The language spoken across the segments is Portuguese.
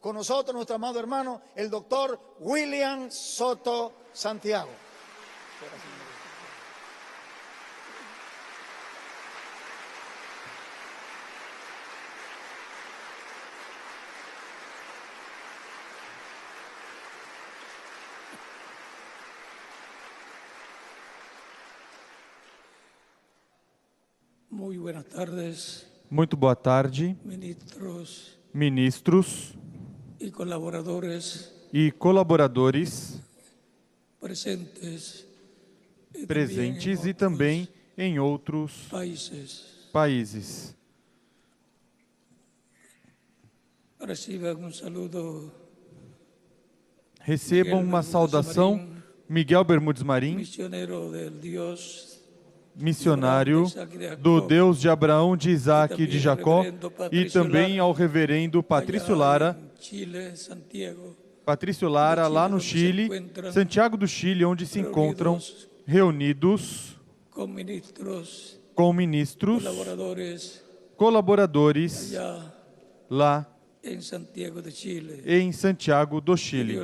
Con nosotros nuestro amado hermano, el doctor William Soto Santiago. Muy buenas tardes, Muito boa tarde, ministros y colaboradores e colaboradores presentes presentes e também em outros países. Reciban un saludo Recebam uma saudação, Miguel Bermudes Marim, misionero del Dios missionário do Deus de Abraão, de Isaac e de Jacó, e também ao reverendo Patrício Lara, lá no Chile, Santiago do Chile, onde se encontram reunidos com ministros, colaboradores lá em Santiago do Chile.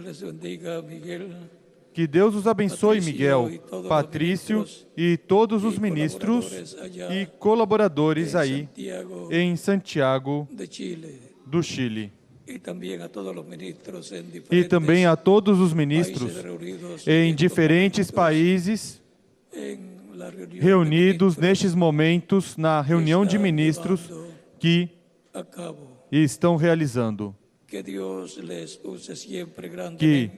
Que Deus os abençoe, Miguel, Patrício e todos os ministros e colaboradores aí em Santiago do Chile. E também a todos os ministros em diferentes países reunidos nestes momentos na reunião de ministros que estão realizando. Que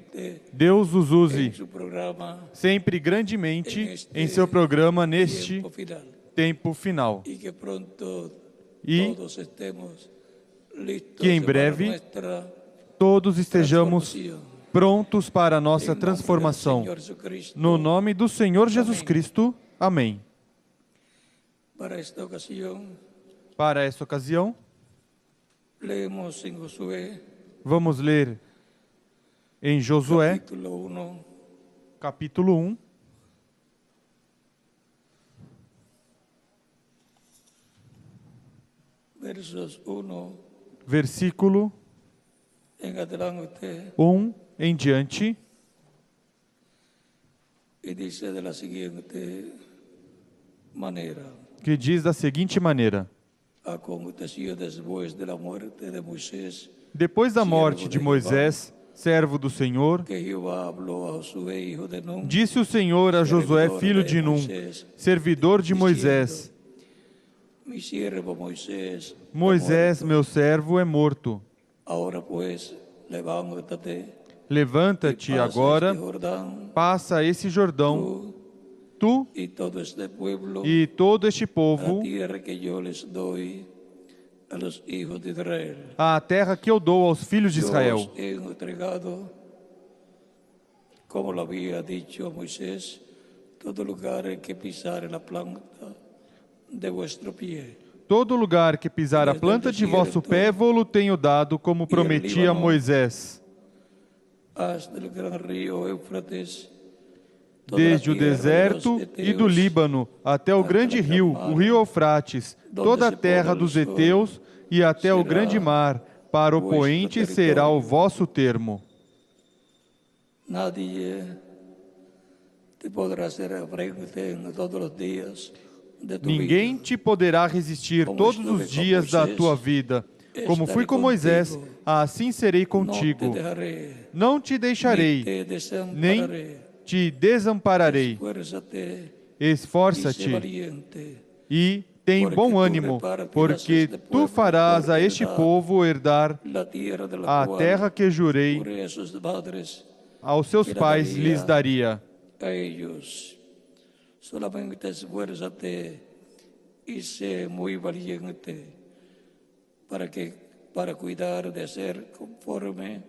Deus os use sempre grandemente em seu programa neste tempo final. E que em breve todos estejamos prontos para a nossa transformação. No nome do Senhor Jesus Cristo. Amém. Para esta ocasião, vamos ler em Josué, capítulo 1, versículo 1 em diante, que diz da seguinte maneira: depois da morte de Moisés, servo do Senhor, disse o Senhor a Josué, filho de Num, servidor de Moisés: Moisés, meu servo, é morto. Levanta-te agora, passa esse Jordão, tu e todo este povo, a terra que eu dou aos filhos de Israel. Como lo había dicho a Moisés, todo lugar en que pisare la planta de vuestro pie. Todo lugar que pisar a planta de vosso pé, vou-lo tenho dado, como prometi a Moisés. Desde o deserto e do Líbano até o grande rio, o rio Eufrates, toda a terra dos heteus e até o grande mar, para o poente será o vosso termo. Ninguém te poderá resistir todos os dias da tua vida. Como fui com Moisés, assim serei contigo. Não te deixarei, nem te desampararei. Esforça-te e tem bom ânimo, porque tu farás a este povo herdar a terra que jurei aos seus pais lhes daria. Solamente esfuérzate y sé muy valiente para cuidar de ser conforme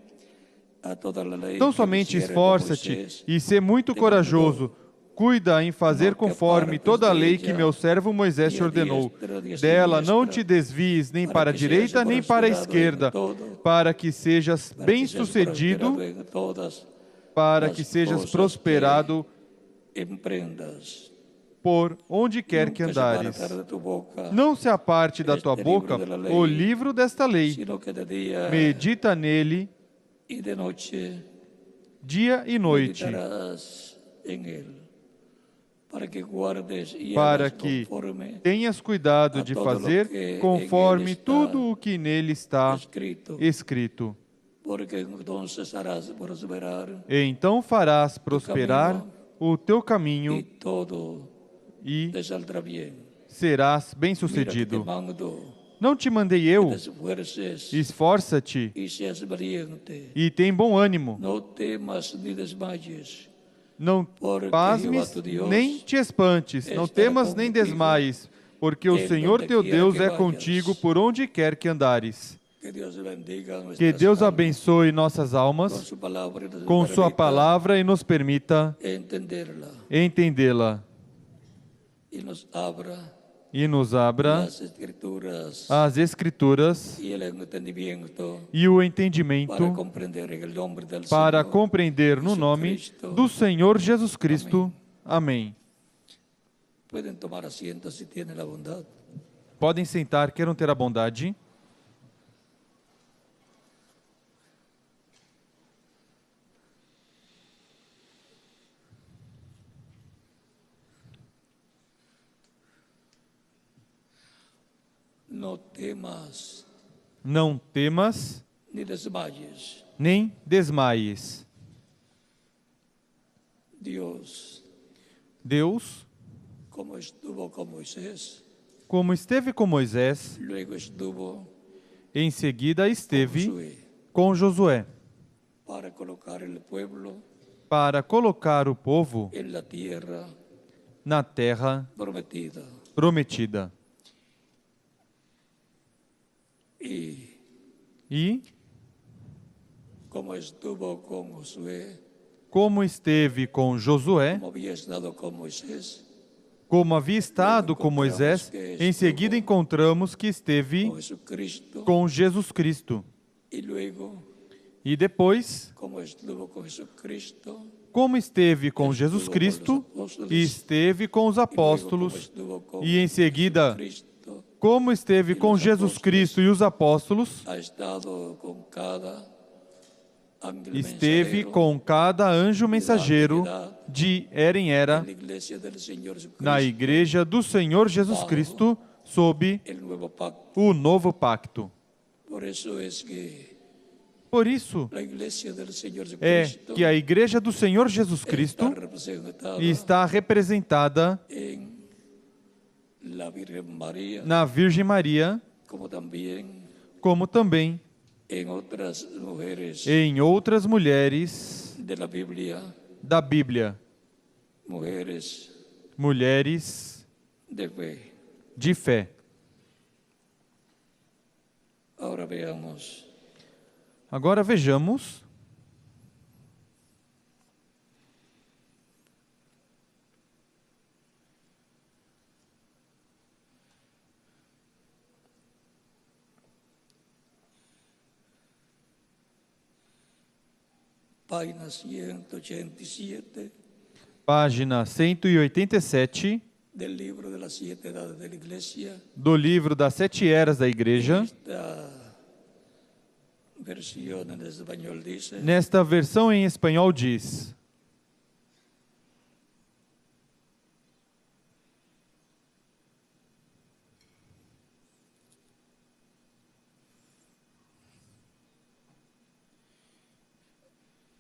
a toda a lei. Então somente esforça-te e sê muito corajoso. Cuida em fazer conforme toda a lei que meu servo Moisés te ordenou. Dela não te desvies nem para a direita nem para a esquerda, para que sejas bem-sucedido, para que sejas prosperado por onde quer que nunca se andares. apartará de tu boca, Não se aparte da tua este boca livro da lei, o livro desta lei. sino que de dia Medita nele y de noche dia e noite, meditarás en él, para que guardes y para hagas que conforme tenhas cuidado a de todo lo fazer que conforme en ele está tudo o que nele está escrito, escrito. porque entonces harás prosperar E então farás prosperar caminho o teu y caminho todo e te saldrá bien. serás Mira que te bem-sucedido. mando Não te mandei que eu? te esfuerces Esforça-te y seas valiente. e tem bom ânimo. No temas ni desmayes, Não porque pasmes Jehová tu Deus nem te espantes, não estará temas nem contigo desmaies, porque o em Senhor donde teu quiera Deus que é vayas. contigo por onde quer que andares. que Dios bendiga Que nuestras Deus almas abençoe nossas con almas su palabra y nos com Sua permita palavra e nos permita entenderla entendê-la y nos abra e nos abra las escrituras as Escrituras y el entendimiento e o para entendimento comprender en el nombre del para Señor compreender no nome Jesucristo. do Senhor Jesus Cristo. Amém. Pueden tomar asiento si tienen la bondad. Podem sentar, queiram ter a bondade. No temas Não temas, ni desmayes. nem desmaies. Dios, Deus, como estuvo con Moisés, como esteve com Moisés, luego estuvo em seguida esteve Josué, com Josué, para colocar el pueblo para colocar o povo en la tierra na terra prometida. prometida. Y E, como estuvo con Josué, como esteve com Josué, como había estado con Moisés, como havia estado com Moisés, em seguida encontramos que esteve con Jesucristo, com Jesus Cristo. y luego, E depois, como estuvo con Jesucristo, como esteve com Jesus Cristo, esteve com os y luego, como apóstolos, estuvo con e em seguida, Jesucristo, como esteve com Jesus Cristo e os apóstolos, ha estado con cada ángel esteve mensajero com cada anjo mensageiro de era em en era la iglesia del Señor Jesucristo, na igreja do Senhor Jesus Cristo sob el nuevo pacto. o novo pacto. Por eso es que Por isso la iglesia del Señor é Jesucristo que a igreja do Senhor Jesus Cristo está representada está representada en la Virgen María, na Virgem Maria, como también como também en otras mujeres em outras mulheres de la Biblia, da Bíblia, mujeres mulheres de fe. de fé. Ahora veamos Agora vejamos página 187 página 187 del libro de las 7 edades de la iglesia. do livro das 7 eras da igreja. Esta versión en español dice: Nesta versão em espanhol diz: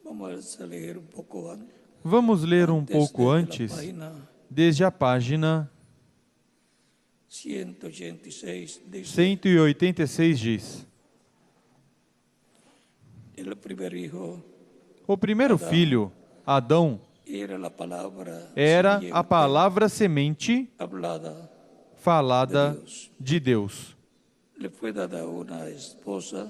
vamos a leer un poco antes. Vamos ler um pouco desde antes, la página desde a página 186 dice: 186 diz: el primer hijo O primeiro filho, Adão, era la palabra era simiente a palavra semente hablada. falada de Deus. Le fue dada una esposa,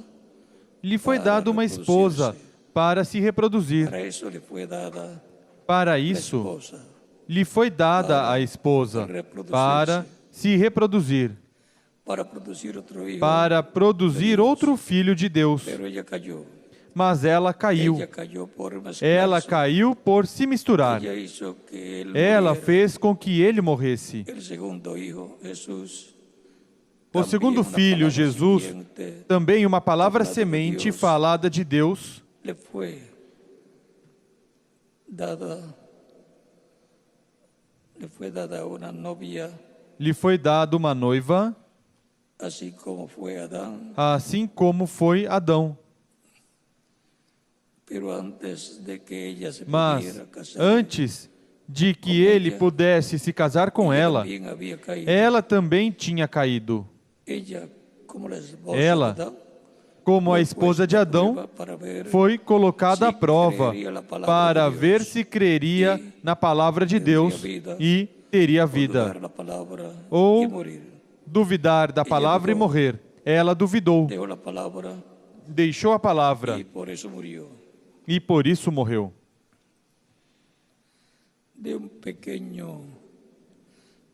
Lhe foi dada uma esposa para se reproduzir. para eso le fue dada Para la isso, esposa, lhe foi dada a esposa para se reproduzir, para producir otro hijo, para produzir outro filho de Deus. pero ella cayó. mas ela caiu. Ella cayó por Ela mezclarse. caiu por se misturar. Ella hizo que él Ela muriera. fez com que ele morresse. El segundo hijo, Jesús, O segundo filho, Jesus, também uma palavra semente falada de Deus, le fue dada a una novia, lhe foi dada uma noiva, así como fue Adán. assim como foi Adão. Pero antes de que ella se Mas pudiera casar, antes de que ele pudesse se casar com ela, también había caído. ela também tinha caído. Ella, como la esposa Ela, de Adán, como a esposa de Adão, foi colocada à prova para ver se creria na palavra de Deus e teria vida, dudar la palabra ou y morir. duvidar da palavra e morrer. Ela duvidou, Dejó la palabra deixou a palavra y por eso murió. e por isso morreu.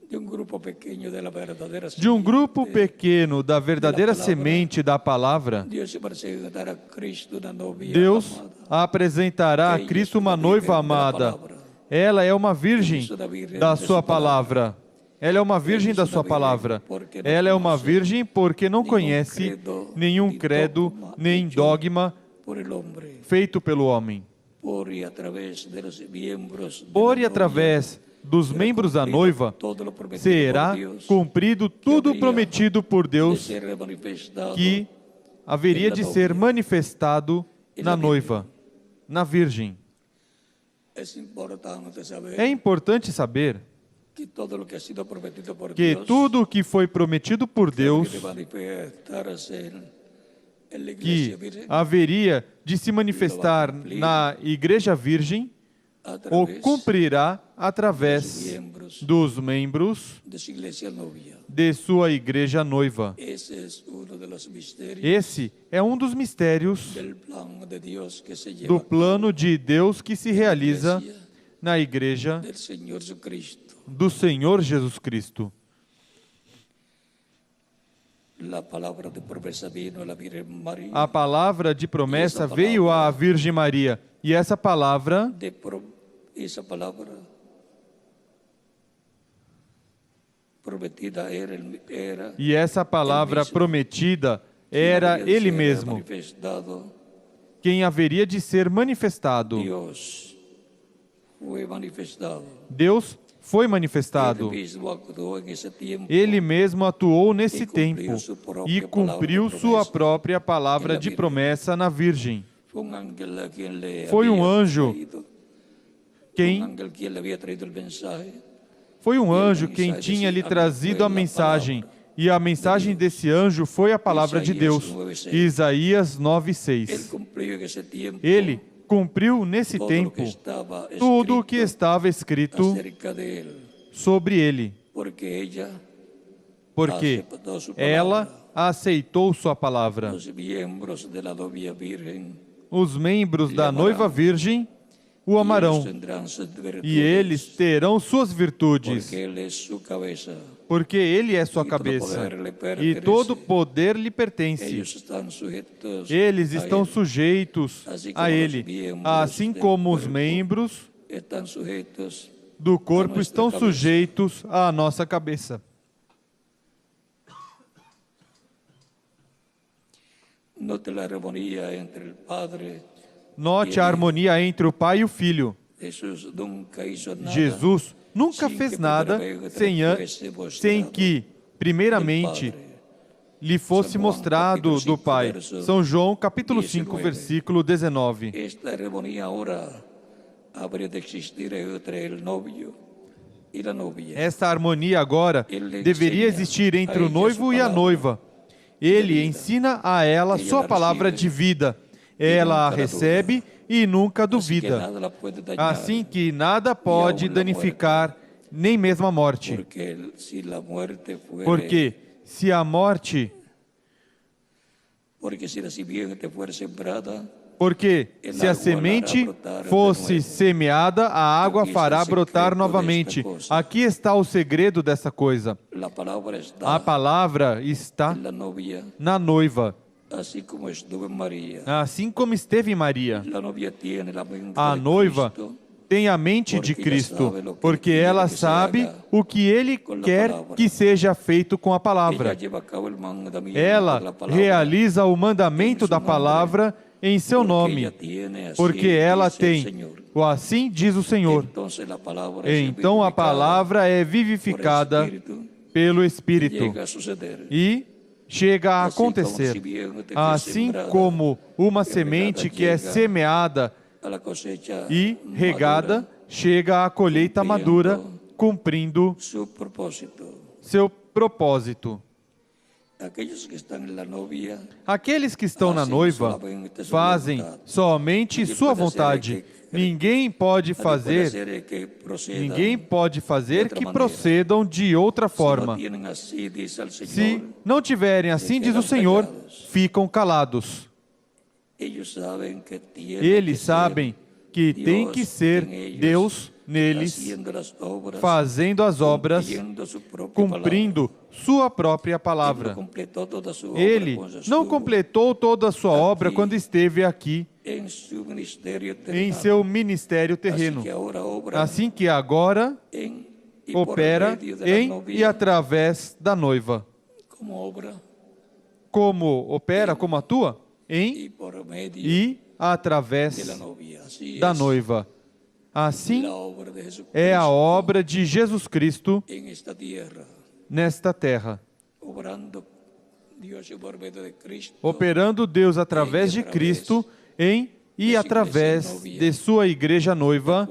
De un grupo pequeño de la verdadera De um grupo semente, pequeno da verdadeira semente da palavra, Dios se presentará a Cristo una novia Deus amada. apresentará a Cristo uma noiva amada. Ela é uma virgem da sua palavra. Ela é uma virgem da sua palavra. Ela é uma virgem porque não conhece nenhum credo, nem dogma Por el hombre, feito pelo homem. por y a través de los miembros de Por la e através dos membros da noiva, todo lo prometido será por Dios, cumprido tudo prometido por de Deus ser manifestado que haveria de ser manifestado na noiva, na virgem. Es importante saber É importante saber que todo lo que ha sido prometido por que Dios tudo o que foi prometido por Deus, debe manifestarse en la que iglesia virgen haveria de se manifestar na Igreja Virgem, a o través cumprirá através miembros dos membros de su iglesia novia. de sua Igreja Noiva. Ese es uno de los misterios Esse é um dos mistérios del plan de Dios que se lleva do plano de Deus que se realiza na Igreja del Señor Jesucristo. do Senhor Jesus Cristo. La palabra de promesa vino a la Virgen María. A palavra de promessa veio à Virgem Maria, e essa palavra Esa palabra prometida era e essa palavra prometida era Ele mesmo, manifestado. quem haveria de ser manifestado. Dios fue manifestado. Deus foi manifestado. Él mismo actuó en ese tiempo. Ele mesmo atuou nesse tempo e cumpriu sua própria palavra de promessa na Virgem. Fue un ángel a quien le Foi um había anjo traído, un quem ángel quien le había traído el mensaje. foi um anjo quem tinha lhe trazido a mensagem, e a mensagem desse anjo foi a palavra de Deus. Isaías Él 9:6. cumplió en ese tiempo Ele cumpriu nesse todo lo tempo que estaba tudo o que escrito estava escrito acerca de él, sobre ele, porque ella porque aceptó su ela palabra. aceitou sua palavra. Los miembros de la novia virgen Os membros da noiva virgem o amarão, tendrán sus virtudes, e eles terão suas virtudes, porque él es su cabeza. porque ele é sua Y todo cabeça, poder le e pertenece. todo poder lhe pertence. Ellos están sujetos Eles a estão él. sujeitos a ele, assim como os membros Están sujetos do corpo estão sujeitos à nossa cabeça. Note la armonía entre el Padre. Note a harmonia entre o Pai e o Filho. Jesús nunca hizo nada Jesus nunca fez nada sem que, primeiramente, lhe fosse mostrado do Pai. São João, capítulo 5, versículo 19. Esta armonía ahora habría de existir entre el novio y la novia. Esta harmonia agora deveria existir entre o noivo e a noiva. Ele ensina a ela sua palavra de vida. Ela a recebe e nunca duvida. Assim que nada pode danificar, nem mesmo a morte. Porque se a morte... Porque se la simiente fuera sembrada, Porque se a semente fosse semeada, a água fará brotar novamente. Aqui está o segredo dessa coisa. la palabra está A palavra está en la novia na noiva así como estuvo en María. assim como esteve em Maria. La novia tiene la mente A de noiva Cristo, tem a mente de Cristo, porque ela sabe o que Ele quer que seja feito com a ella palavra. lleva a cabo el mandamiento de Ela la palabra, realiza o mandamento da palavra em seu porque nome, ella tiene, así porque ela dice el tem Señor. o assim diz o Senhor. Entonces la palabra es Então a vivificada palavra é por el vivificada Espíritu pelo y Espírito llega a suceder. e chega a Así como acontecer. si bien te fue Assim sembrada como uma e semente regada que é chega semeada a la cosecha e madura, regada, chega à colheita madura, cumprindo su propósito. seu propósito. Aquellos que están en la novia Aqueles que estão na noiva fazem somente sua vontade. Ninguém pode fazer que procedam de outra forma. Se não tiverem assim, diz o Senhor, ficam calados. Eles sabem que tem que ser Deus neles, fazendo as obras, cumprindo sua própria palavra. Ele não completou toda a sua obra quando esteve aqui em seu ministério terreno. Assim que agora opera em e através da noiva. Como opera, como atua? Em e através da noiva. Assim é a obra de Jesus Cristo nesta terra. Operando Deus através de Cristo em e através de sua igreja noiva,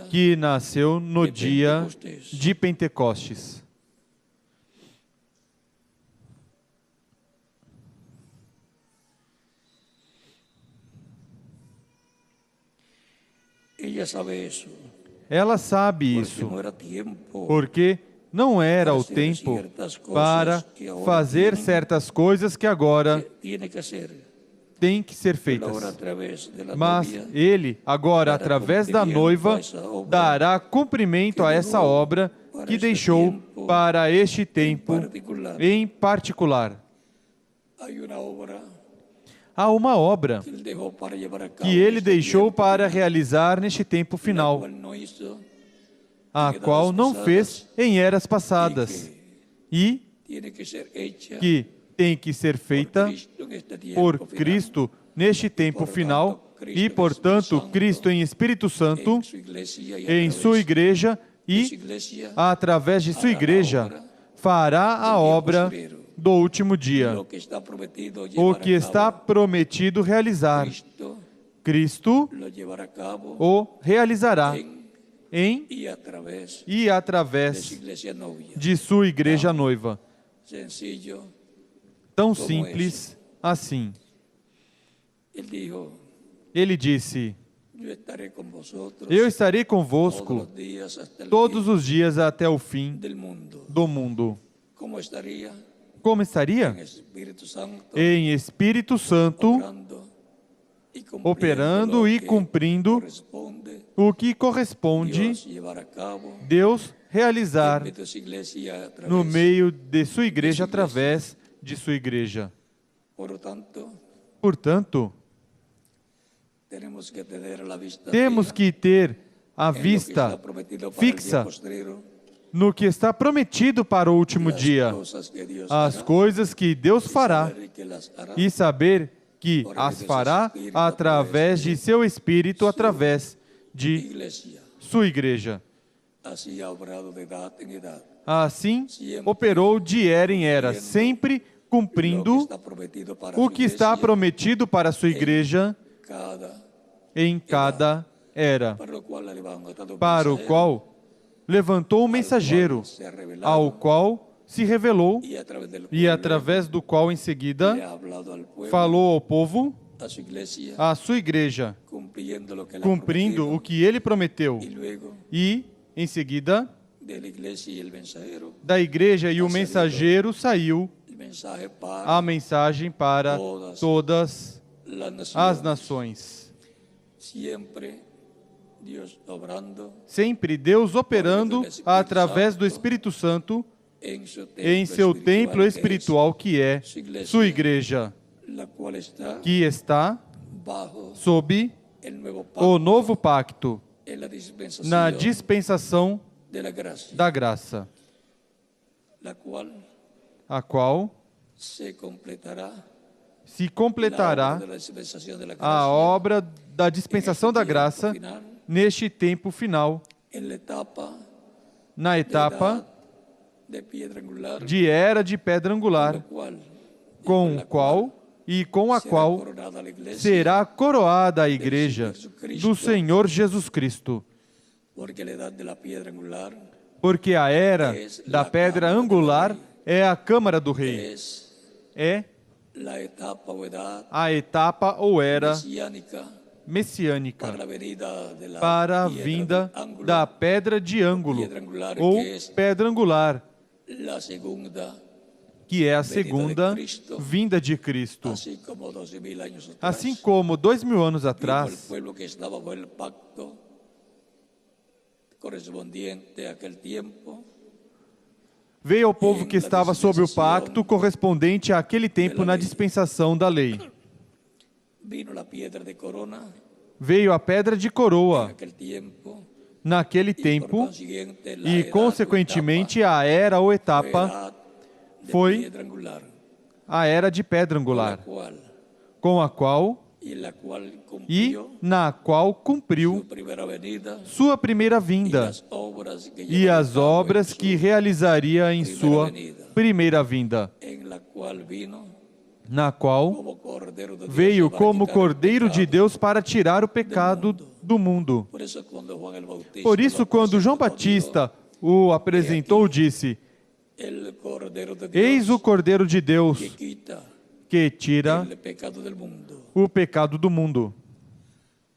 que nasceu no dia de Pentecostes. Ela sabe isso, porque não era o tempo para fazer certas coisas que agora têm que ser feitas. Mas Ele, agora, através da noiva, dará cumprimento a essa obra que deixou para este tempo em particular. Há uma obra que Ele deixou para realizar neste tempo final, a qual não fez em eras passadas, e que tem que ser feita por Cristo neste tempo final, e, portanto, Cristo em Espírito Santo, em sua igreja, e, através de sua igreja, fará a obra do último dia, o que está prometido realizar. Cristo o realizará em e através de sua igreja noiva. Tão simples assim. Ele disse: eu estarei convosco todos os dias até o fim do mundo. Como estaria? Em Espírito Santo, operando e cumprindo o que corresponde Deus realizar no meio de sua igreja, através de sua igreja. Portanto, temos que ter a vista fixa no que está prometido para o último dia, as coisas que Deus fará, e saber que as fará através de seu Espírito, através de sua igreja. Assim, operou de era em era, sempre cumprindo o que está prometido para a sua igreja em cada era, para o qual levantou um mensageiro, ao qual se revelou e através do qual em seguida falou ao povo, à sua igreja, cumprindo o que ele prometeu. E em seguida, da igreja e o mensageiro saiu a mensagem para todas as nações. Sempre Deus operando através do Espírito Santo em seu templo espiritual que é sua igreja, la cual está que está bajo sob el nuevo o pacto novo pacto, en la dispensación na dispensação de la gracia, da graça, la cual a qual se completará se la completará obra de la dispensación de la a gracia obra da dispensação da graça final, neste tempo final, en la etapa na de etapa edad de piedra angular, de era de pedra la angular, cual com a será qual coronada la iglesia, será coroada a igreja do Senhor Jesus Cristo. porque la edad de la piedra angular Porque a era da pedra angular é a Câmara do Rei, es é la etapa o edad a etapa ou era mesiánica messiânica para la venida de la para a piedra vinda del ángulo, da pedra de ângulo piedra angular, ou que es pedra angular, la segunda, que é a segunda vinda de Cristo. así como 12,000 años atrás, Assim como 2000 anos vino el atrás, pueblo que estaba bajo el pacto correspondiente a aquel tiempo, veio ao povo que estava sob o pacto correspondente àquele tempo na dispensação da lei. vino la piedra de corona Veio a pedra de en coroa aquel tiempo, naquele y por tempo consiguiente la e, edad o consequentemente, a era ou etapa etapa de foi piedra angular, a era de pedra la angular, cual, com a qual y la cual e cumplió na qual su cumpriu primera venida sua primeira y vinda las obras que e llevaría a as cabo en obras su- que realizaria em sua primeira vinda, en la cual vino na qual como Cordero de Dios veio para como quitar el Cordeiro de pecado. Deus para tirar o pecado do mundo. Por eso cuando Juan el Bautista Por isso, lo quando João presentó, Batista o apresentou, disse: dijo, el Cordero de Eis Dios o Cordeiro de que Deus quita que tira el pecado del mundo. o pecado do mundo.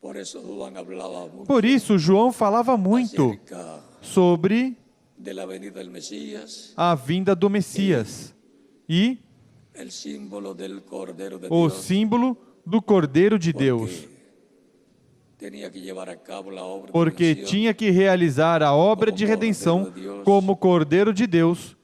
Por eso Juan hablaba mucho Por isso, João falava muito acerca sobre de la venida del Mesías, a vinda do Messias e el símbolo del Cordero de o Dios, símbolo do Cordeiro de Deus, tenía que llevar a cabo la obra de porque redención, tinha que realizar a obra de redenção como Cordeiro de Deus,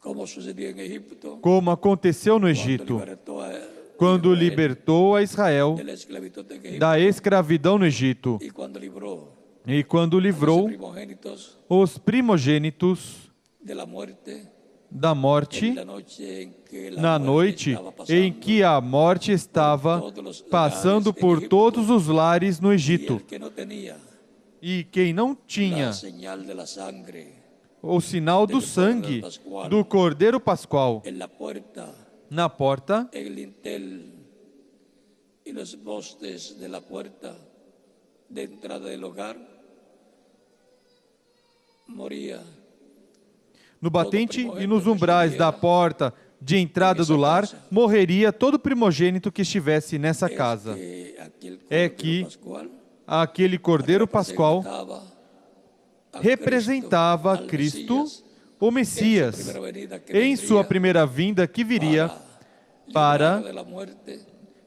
como sucedió en Egipto, como aconteceu no cuando Egito, libertó a quando Israel libertou a Israel de la esclavitud en Egipto, da escravidão no Egito y cuando libró e quando a los livrou primogénitos os primogênitos de la muerte da morte en la noche en que la na muerte noite estaba pasando em que a morte estava passando por todos os lares no y Egito. el que no tenía E quem não la tinha señal de la sangre o sinal do sangue do Cordeiro Pascual en la puerta, na porta, en el lintel y los postes de la puerta de entrada del hogar, moría. no batente e nos umbrais da porta de entrada do lar, morreria todo primogênito que estivesse nessa casa. Que aquel É Cordero que Pascual aquele Cordeiro Pascual representava a Cristo, Mesías, o Messias, em sua primeira vinda que viria para de la muerte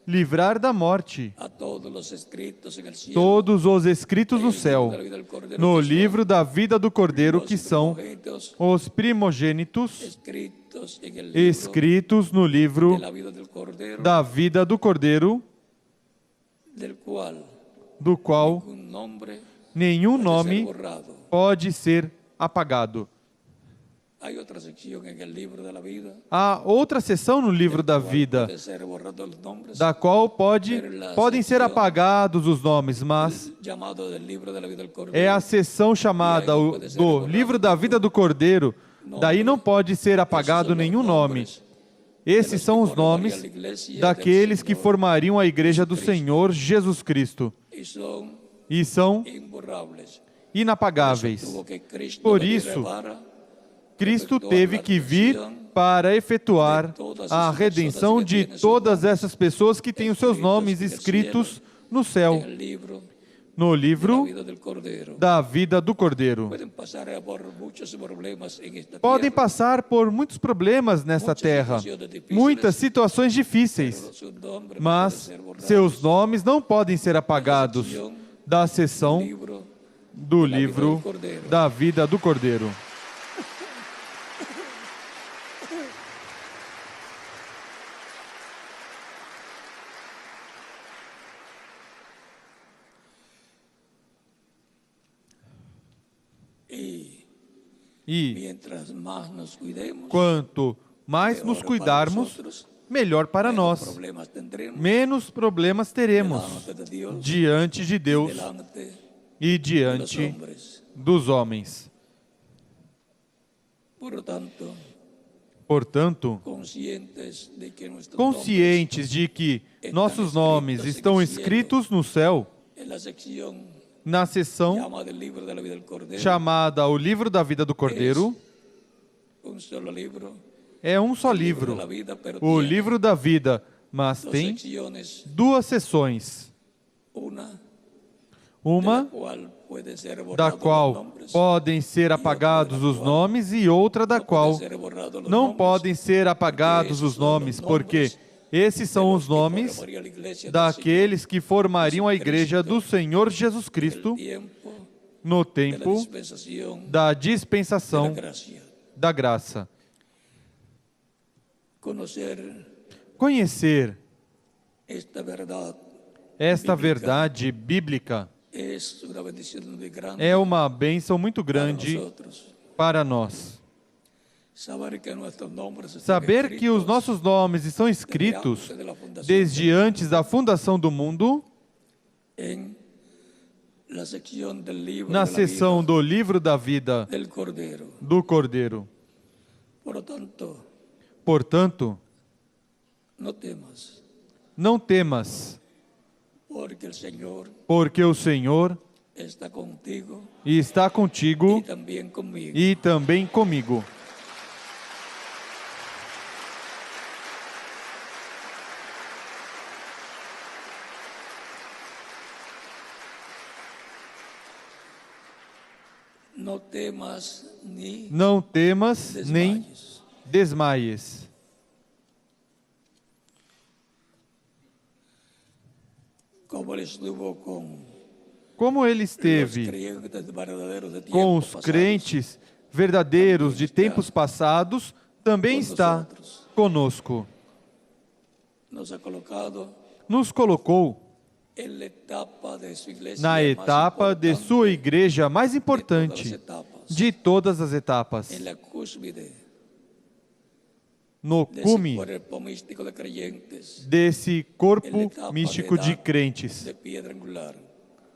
livrar da morte a todos los escritos en el cielo, todos os escritos no céu, de la vida del Cordero, no que son livro da vida do Cordeiro, que são primogénitos os primogênitos escritos en el libro escritos no livro de la vida del Cordero, da vida do Cordeiro, del cual do qual un nombre nenhum puede ser nome borrado. pode ser apagado. Hay otra sección en el libro de la vida Há outra seção no livro da vida, puede ser borrado los nombres, da qual podem ser apagados os nomes, mas llamado del libro de la vida del Cordero. é a seção chamada do livro da vida do Cordeiro. Daí não pode ser apagado nenhum nome. Esses são os nomes daqueles que formariam a igreja do Senhor Jesus Cristo y son e são imborrables. inapagáveis. Tuvo que Cristo Por venir isso, para Cristo teve que vir para efetuar a redenção de todas essas pessoas que têm os seus nomes escritos no céu, el libro no de la livro vida del Cordero. da vida do Cordeiro. Pueden pasar por muchos problemas en esta Podem tierra, passar por muitos problemas nesta terra, muitas situações difíceis, pero su nombre no mas puede ser borrado. seus nomes não podem ser apagados da seção Libro do livro da vida do Cordeiro. E mientras más nos cuidemos, quanto mais nos peor para cuidarmos, nosotros, melhor para menos nós. problemas tendremos Menos problemas teremos delante de Dios, diante de Deus delante e de los diante hombres. dos homens. Por lo tanto, Portanto, conscientes de que nuestros conscientes de que nossos nomes estão escritos no céu, nombres, en la sección na seção llama del libro de la vida del Cordero, chamada O Livro da Vida do Cordeiro, un solo libro, é um só el libro livro, de la vida, pero o tiene Livro da Vida, mas dos tem secciones, duas seções, una de uma la cual pueden ser da borrados los qual nombres, podem ser apagados os nomes e outra da no pueden qual ser borrados los não nombres, podem ser apagados os nomes, porque esses são os nomes formaría la iglesia del daqueles que formariam a igreja do Senhor Jesus Señor, Cristo el tiempo no de la tempo dispensación da de la dispensação gracia. da graça. Conocer Conhecer esta esta bíblica verdade bíblica es una bendición muy grande é uma bênção muito para grande nosotros. para nós. Saber que nuestros nombres están Saber que os escritos nossos nomes estão escritos desde antes de la fundación desde antes da fundação do mundo, en la sección del libro na de la seção vida do Livro da Vida del Cordero. do Cordeiro. Por lo tanto, Portanto, no temas, não temas, porque el Señor porque o Senhor está contigo está contigo y también conmigo. e também comigo. No temas ni Não temas nem desmayes. desmaies. Como Él estuvo Como ele los esteve creyentes verdaderos de com tiempos os pasados, crentes verdadeiros de tempos passados, também está conosco. nos ha colocado Nos colocou en la etapa de su iglesia na más etapa de importante sua igreja mais de todas las importante etapas, de todas as etapas, en la cúspide no de ese cume cuerpo místico de creyentes, desse en la corpo etapa místico de edad crentes, de piedra angular.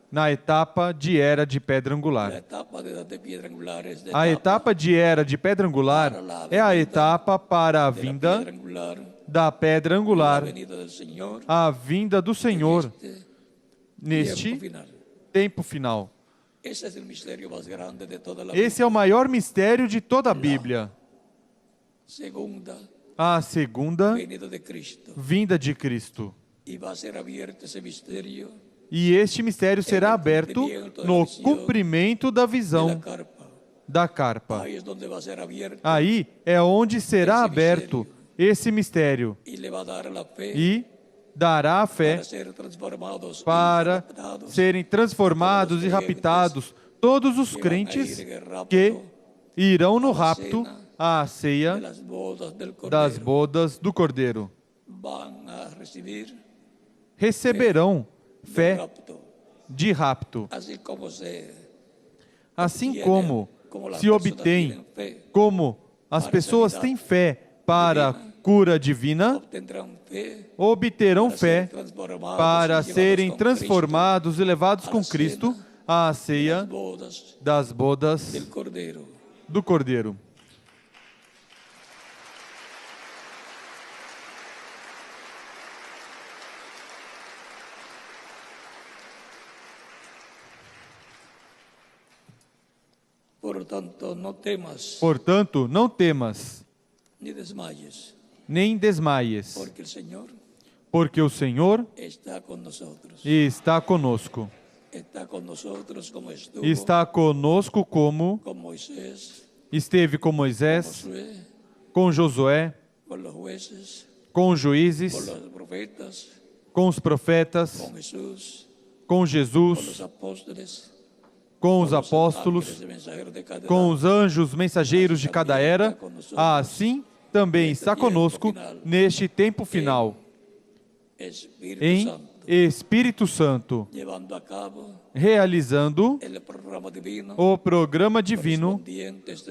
na etapa de era de pedra La angular. etapa de edad de piedra angular es A etapa de era de pedra angular é a etapa para a de la vinda piedra angular, da pedra la angular, venida del Señor, a vinda do Senhor este neste tiempo final. tempo final. Ese es el misterio más grande de toda la Esse é o maior mistério de toda a Bíblia. segunda A segunda venida de Cristo. vinda de Cristo. Y va a ser abierto ese misterio E este mistério será aberto no cumprimento da de la visão carpa. da carpa. Ahí es donde va a ser abierto Aí é onde será aberto esse mistério y le va a dar la fe e dará a fé para ser transformados y para raptados serem transformados e raptados todos os crentes que irão no rapto à de ceia las bodas del das Cordero. bodas do Cordeiro. Van a recibir Receberão el fé rapto. de rapto, Así como se assim como las se personas obtém, tienen fe, como as pessoas têm fé para a cura divina, obtendrán fe obterão para fé ser transformados para y llevados serem con transformados e levados a com la Cristo cena à Cristo, ceia las bodas das bodas del Cordero. do Cordeiro. Por lo tanto, no temas Portanto, não temas, ni desmayes, nem desmaies, porque el Señor porque o Senhor está con nosotros. está conosco. Está con nosotros como estuvo Está conosco como con Moisés, esteve com Moisés, Josué, com Josué, con los jueces, com os con juízes, los profetas, com os profetas, con Jesús, com con los Jesus, apóstoles, com os con los apóstolos, ángeles y mensajeros de cada com edad. os anjos mensageiros de cada era, assim também está conosco neste tempo final. Espíritu Em Santo, Espírito Santo, llevando a cabo realizando el programa divino o programa divino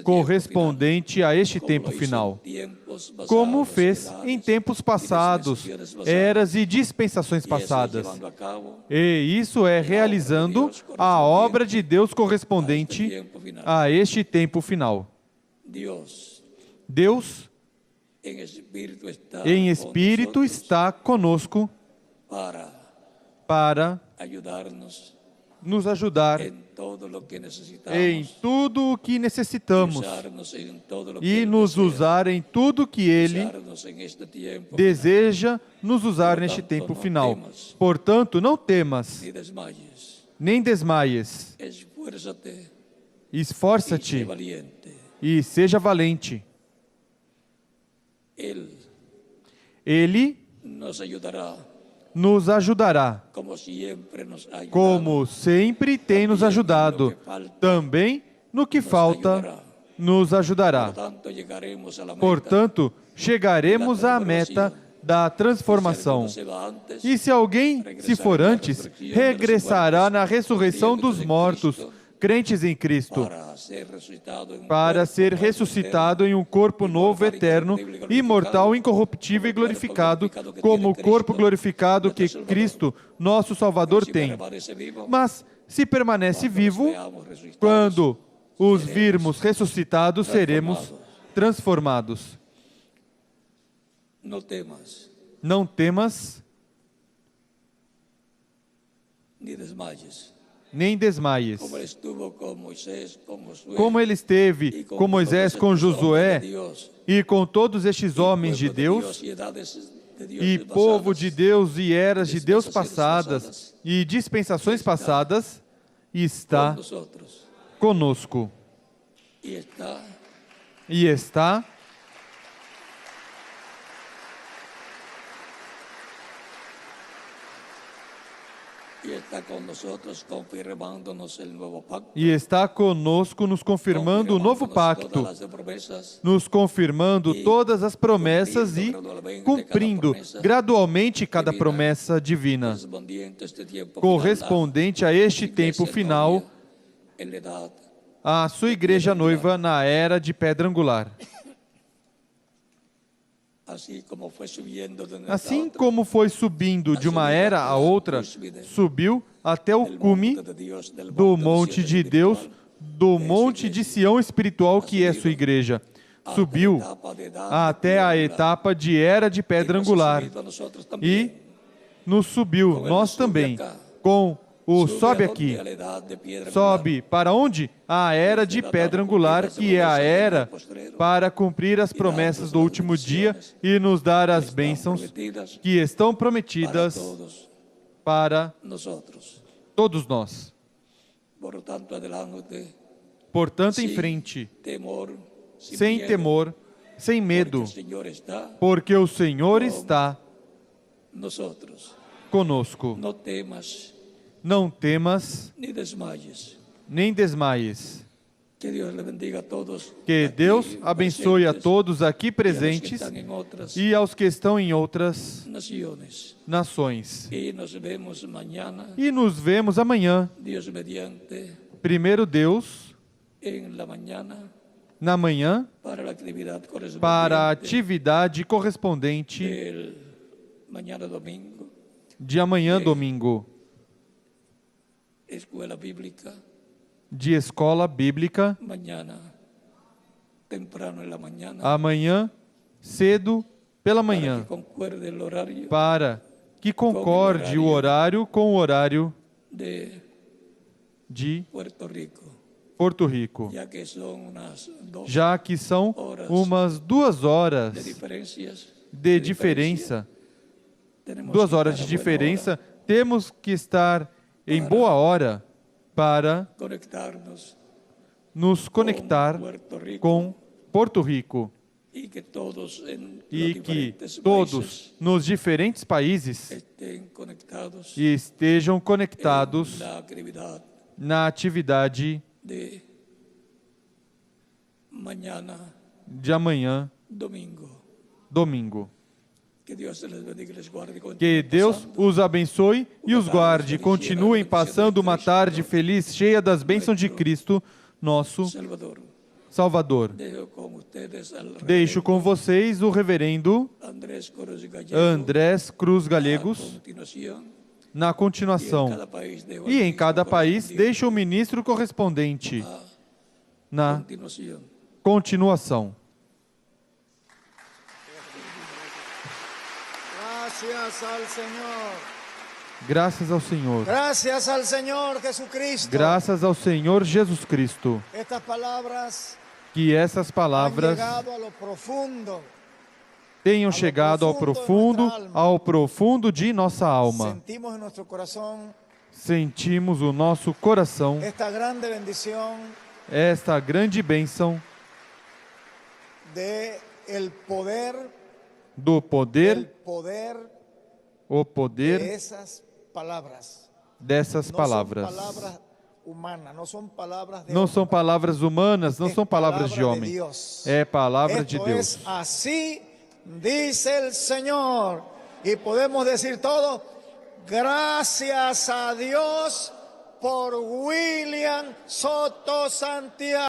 correspondiente a este tiempo correspondente a este final, tempo como lo hizo final, en tiempos pasados, como fez edades em tempos y passados, dispensaciones pasadas. eras e dispensações Y eso es passadas. llevando a cabo E isso é realizando a obra de Deus correspondente a este tempo final. Dios Deus, em em espírito espírito, está conosco para ajudar-nos nos ajudar em todo o que necessitamos em tudo o que necessitamos usar-nos em todo o que e Ele nos deseja, usar em tudo que Ele usar-nos em este tempo deseja nos usar neste tempo final. Portanto, não temas, ni desmayes, nem desmaies. esfuérzate e sé Esforça-te valiente. e seja valente. Ele Nos ajudará nos ajudará, como sempre tem nos ajudado. também no que falta, nos ajudará. Portanto, chegaremos à meta da transformação. E se alguém se for antes, regressará na ressurreição dos mortos, crentes em Cristo, para ser ressuscitado em um corpo novo, eterno, imortal, incorruptível e glorificado, como o corpo glorificado que Cristo, nosso Salvador, tem. Mas, se permanece vivo, quando os virmos ressuscitados, seremos transformados. Não temas, nem desmaies. Como ele esteve com Moisés, com Josué e com todos estes homens de Deus, e povo de Deus e eras de Deus passadas e dispensações passadas, está conosco. E está conosco nos confirmando o novo pacto, nos confirmando todas as promessas e cumprindo gradualmente cada promessa divina, correspondente a este tempo final, a sua igreja noiva na era de pedra angular. Assim como foi subindo de uma era a outra, subiu até o cume do monte de Deus, do monte de Sião espiritual que é sua igreja. Subiu até a etapa de era de pedra angular e nos subiu, nós também, com o sobe aqui. Sobe para onde? A era de pedra angular, que é a era para cumprir as promessas do último dia e nos dar as bênçãos que estão prometidas para todos nós. Portanto, em frente, sem temor, sem medo, porque o Senhor está conosco. Não temas, nem desmaies. Que Deus abençoe a todos aqui presentes e aos que estão em outras nações. E nos vemos amanhã. Primeiro Deus, na manhã, para a atividade correspondente de amanhã, domingo. De escola bíblica, amanhã, cedo pela manhã, para que concorde o horário com o horário de Porto Rico, já que são umas 2 horas de diferença. 2 horas de diferença, temos que estar em boa hora para nos conectar com Porto Rico e que todos nos diferentes países estejam conectados na atividade de amanhã, domingo. Que Dios les bendiga y les guarde. Que Deus os abençoe e os guarde. Continuem passando uma tarde feliz, cheia das bênçãos de Cristo, nosso Salvador. Salvador. Dejo con ustedes al Deixo com vocês o reverendo Andrés Cruz Gallego. Andrés Cruz A Gallegos continuação, na continuação. cada país dejo al E em ministro cada país, correspondiente. deixa o ministro correspondente na Continuación. continuação. Gracias al Señor. Graças ao Senhor. Gracias al Señor Jesucristo. Graças ao Senhor Jesus Cristo. Estas palabras Que essas han palavras llegado a lo profundo. tenham chegado ao profundo de nossa alma. Sentimos en nuestro corazón Sentimos o nosso coração, esta grande bendición esta grande bênção de el poder, do el poder, poder o de poder esas palabras. dessas No palavras. son palabras humanas, no son palabras de Não hombre, são palavras humanas, não es são palavras de palabra homem. Dios. É palavra de Esto Deus. es así, dice el Señor. Y podemos decir todo, gracias a Dios por William Soto Santiago.